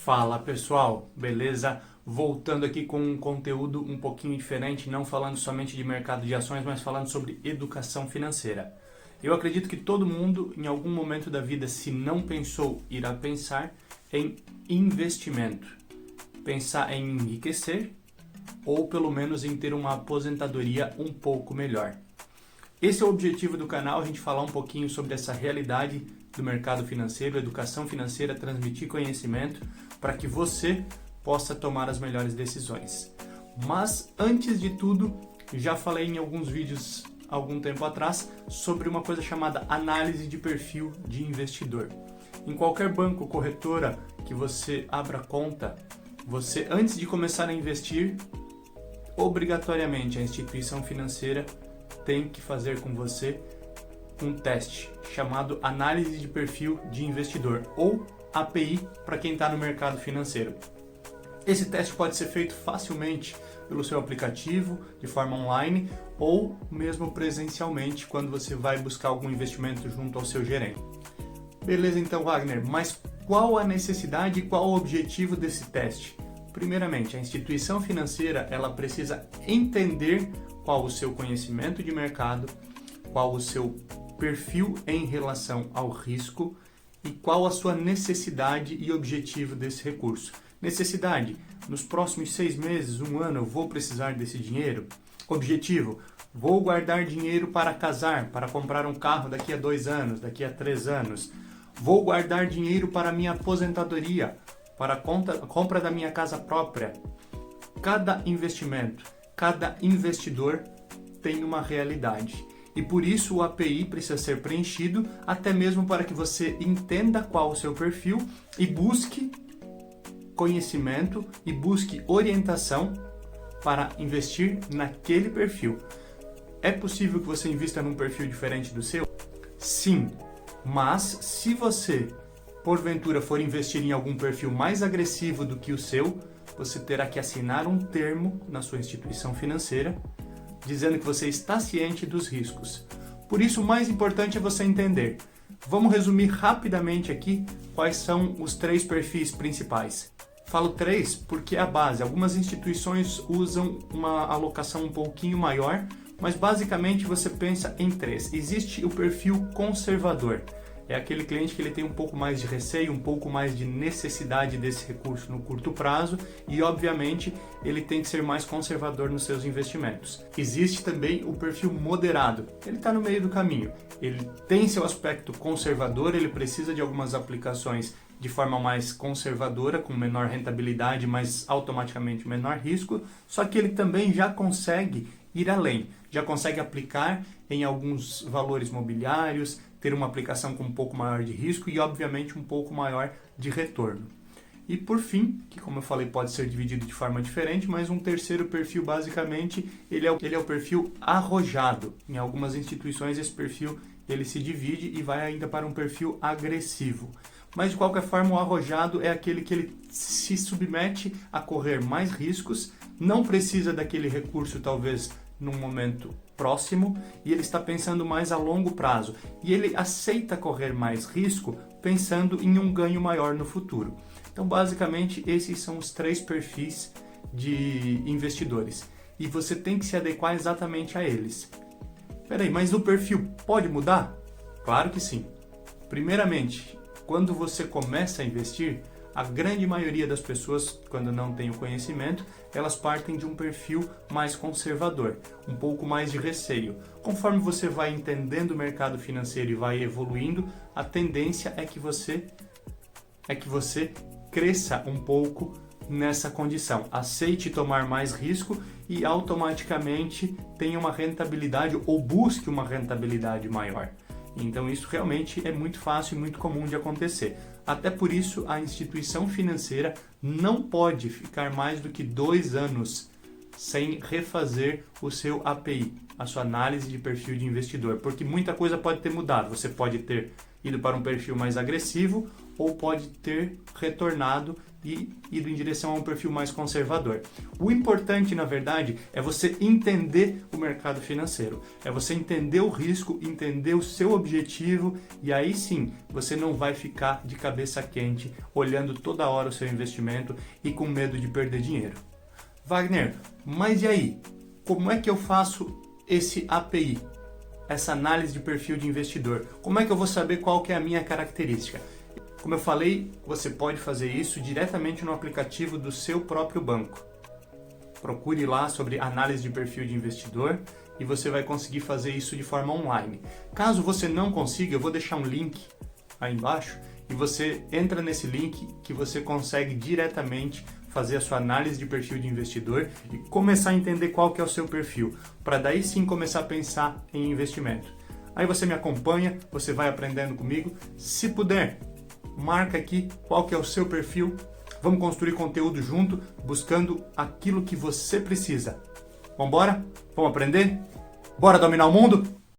Fala pessoal, beleza? Voltando aqui com um conteúdo um pouquinho diferente, não falando somente de mercado de ações, mas falando sobre educação financeira. Eu acredito que todo mundo, em algum momento da vida, se não pensou, irá pensar em investimento. Pensar em enriquecer ou pelo menos em ter uma aposentadoria um pouco melhor. Esse é o objetivo do canal, a gente falar um pouquinho sobre essa realidade do mercado financeiro, educação financeira, transmitir conhecimento para que você possa tomar as melhores decisões. Mas antes de tudo, já falei em alguns vídeos algum tempo atrás sobre uma coisa chamada análise de perfil de investidor. Em qualquer banco, corretora que você abra conta, você antes de começar a investir, obrigatoriamente a instituição financeira tem que fazer com você um teste chamado análise de perfil de investidor ou API para quem está no mercado financeiro. Esse teste pode ser feito facilmente pelo seu aplicativo, de forma online ou mesmo presencialmente quando você vai buscar algum investimento junto ao seu gerente. Beleza então, Wagner, mas qual a necessidade e qual o objetivo desse teste? Primeiramente, a instituição financeira ela precisa entender qual o seu conhecimento de mercado, qual o seu perfil em relação ao risco e qual a sua necessidade e objetivo desse recurso. Necessidade, nos próximos 6 meses, 1 ano, eu vou precisar desse dinheiro? Objetivo, vou guardar dinheiro para casar, para comprar um carro daqui a 2 anos, daqui a 3 anos. Vou guardar dinheiro para minha aposentadoria, para a compra da minha casa própria. Cada investimento, cada investidor tem uma realidade. E por isso o API precisa ser preenchido, até mesmo para que você entenda qual o seu perfil e busque conhecimento e busque orientação para investir naquele perfil. É possível que você invista num perfil diferente do seu? Sim, mas se você porventura for investir em algum perfil mais agressivo do que o seu, você terá que assinar um termo na sua instituição financeira dizendo que você está ciente dos riscos. Por isso, o mais importante é você entender. Vamos resumir rapidamente aqui quais são os 3 perfis principais. Falo 3 porque é a base. Algumas instituições usam uma alocação um pouquinho maior, mas basicamente você pensa em 3. Existe o perfil conservador. É aquele cliente que ele tem um pouco mais de receio, um pouco mais de necessidade desse recurso no curto prazo e, obviamente, ele tem que ser mais conservador nos seus investimentos. Existe também o perfil moderado. Ele está no meio do caminho. Ele tem seu aspecto conservador, ele precisa de algumas aplicações de forma mais conservadora, com menor rentabilidade, mas automaticamente menor risco, só que ele também já consegue ir além, já consegue aplicar em alguns valores mobiliários, ter uma aplicação com um pouco maior de risco e, obviamente, um pouco maior de retorno. E, por fim, que como eu falei, pode ser dividido de forma diferente, mas um terceiro perfil, basicamente, ele é o perfil arrojado. Em algumas instituições, esse perfil ele se divide e vai ainda para um perfil agressivo. Mas, de qualquer forma, o arrojado é aquele que ele se submete a correr mais riscos, não precisa daquele recurso, talvez, num momento próximo, e ele está pensando mais a longo prazo. E ele aceita correr mais risco pensando em um ganho maior no futuro. Então, basicamente, esses são os 3 perfis de investidores. E você tem que se adequar exatamente a eles. Peraí, mas o perfil pode mudar? Claro que sim. Primeiramente, quando você começa a investir, a grande maioria das pessoas, quando não tem o conhecimento, elas partem de um perfil mais conservador, um pouco mais de receio. Conforme você vai entendendo o mercado financeiro e vai evoluindo, a tendência é que você cresça um pouco nessa condição. Aceite tomar mais risco e automaticamente tenha uma rentabilidade ou busque uma rentabilidade maior. Então isso realmente é muito fácil e muito comum de acontecer. Até por isso a instituição financeira não pode ficar mais do que 2 anos sem refazer o seu API, a sua análise de perfil de investidor, porque muita coisa pode ter mudado. Você pode ter ido para um perfil mais agressivo ou pode ter retornado e ido em direção a um perfil mais conservador. O importante, na verdade, é você entender o mercado financeiro, é você entender o risco, entender o seu objetivo e aí sim você não vai ficar de cabeça quente olhando toda hora o seu investimento e com medo de perder dinheiro. Wagner, mas e aí? Como é que eu faço esse API? Essa análise de perfil de investidor? Como é que eu vou saber qual que é a minha característica? Como eu falei, você pode fazer isso diretamente no aplicativo do seu próprio banco. Procure lá sobre análise de perfil de investidor e você vai conseguir fazer isso de forma online. Caso você não consiga, eu vou deixar um link aí embaixo e você entra nesse link que você consegue diretamente fazer a sua análise de perfil de investidor e começar a entender qual que é o seu perfil, para daí sim começar a pensar em investimento. Aí você me acompanha, você vai aprendendo comigo. Se puder, marca aqui qual que é o seu perfil. Vamos construir conteúdo junto, buscando aquilo que você precisa. Vamos embora? Vamos aprender? Bora dominar o mundo?